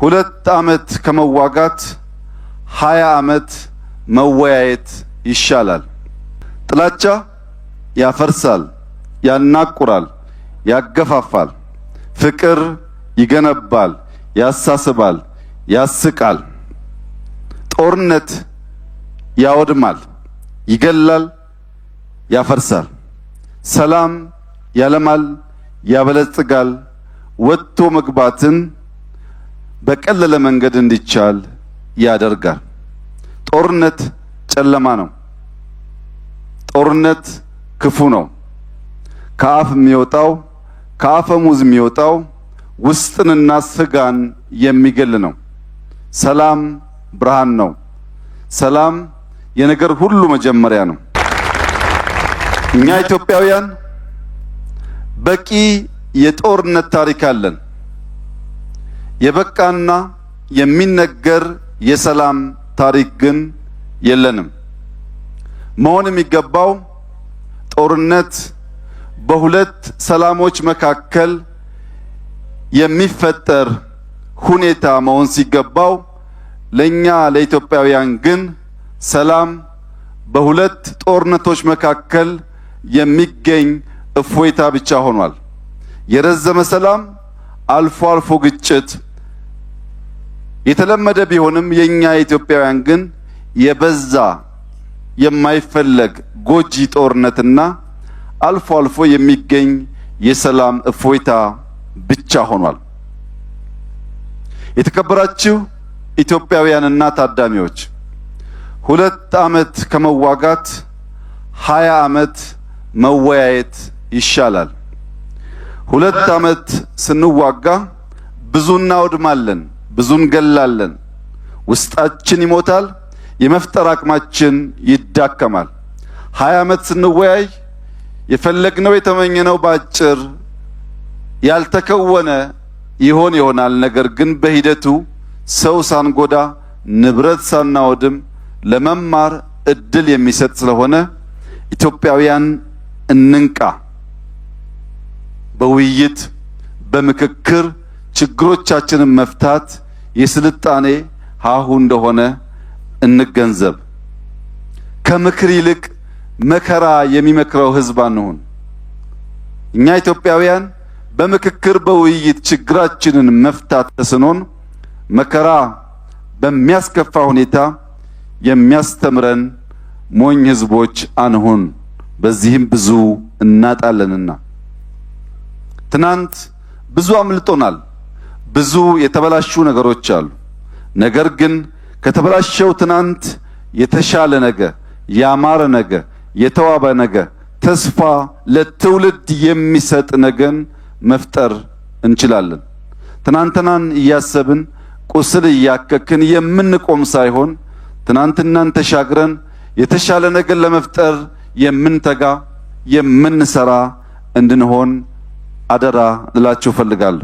2 ዓመት ከመዋጋት 20 ዓመት መወያየት ይሻላል። ጥላቻ ያፈርሳል፣ ያናቁራል፣ ያገፋፋል። ፍቅር ይገነባል፣ ያሳስባል፣ ያስቃል። ጦርነት ያወድማል፣ ይገላል፣ ያፈርሳል። ሰላም ያለማል፣ ያበለጽጋል። ወጥቶ መግባትን በቀለለ መንገድ እንዲቻል ያደርጋል። ጦርነት ጨለማ ነው። ጦርነት ክፉ ነው። ከአፍ የሚወጣው ከአፈሙዝ የሚወጣው ውስጥንና ስጋን የሚገል ነው። ሰላም ብርሃን ነው። ሰላም የነገር ሁሉ መጀመሪያ ነው። እኛ ኢትዮጵያውያን በቂ የጦርነት ታሪክ አለን። የበቃና የሚነገር የሰላም ታሪክ ግን የለንም። መሆን የሚገባው ጦርነት በሁለት ሰላሞች መካከል የሚፈጠር ሁኔታ መሆን ሲገባው ለኛ ለኢትዮጵያውያን ግን ሰላም በሁለት ጦርነቶች መካከል የሚገኝ እፎይታ ብቻ ሆኗል። የረዘመ ሰላም፣ አልፎ አልፎ ግጭት የተለመደ ቢሆንም የኛ የኢትዮጵያውያን ግን የበዛ የማይፈለግ ጎጂ ጦርነትና አልፎ አልፎ የሚገኝ የሰላም እፎይታ ብቻ ሆኗል። የተከበራችሁ ኢትዮጵያውያንና ታዳሚዎች 2 ዓመት ከመዋጋት 20 ዓመት መወያየት ይሻላል። 2 ዓመት ስንዋጋ ብዙ እናወድማለን፣ ብዙ እንገላለን፣ ውስጣችን ይሞታል፣ የመፍጠር አቅማችን ይዳከማል። 20 ዓመት ስንወያይ የፈለግነው የተመኘነው ባጭር ያልተከወነ ይሆናል። ነገር ግን በሂደቱ ሰው ሳንጎዳ ንብረት ሳናወድም ለመማር እድል የሚሰጥ ስለሆነ ኢትዮጵያውያን እንንቃ። በውይይት በምክክር ችግሮቻችንን መፍታት የስልጣኔ ሀሁ እንደሆነ እንገንዘብ። ከምክር ይልቅ መከራ የሚመክረው ህዝብ አንሁን። እኛ ኢትዮጵያውያን በምክክር በውይይት ችግራችንን መፍታት ተስኖን መከራ በሚያስከፋ ሁኔታ የሚያስተምረን ሞኝ ህዝቦች አንሁን። በዚህም ብዙ እናጣለንና ትናንት ብዙ አምልጦናል። ብዙ የተበላሹ ነገሮች አሉ። ነገር ግን ከተበላሸው ትናንት የተሻለ ነገ፣ ያማረ ነገ፣ የተዋበ ነገ፣ ተስፋ ለትውልድ የሚሰጥ ነገን መፍጠር እንችላለን። ትናንትናን እያሰብን ቁስል እያከክን የምንቆም ሳይሆን ትናንትናን ተሻግረን የተሻለ ነገር ለመፍጠር የምንተጋ የምንሰራ እንድንሆን አደራ ልላችሁ ፈልጋለሁ።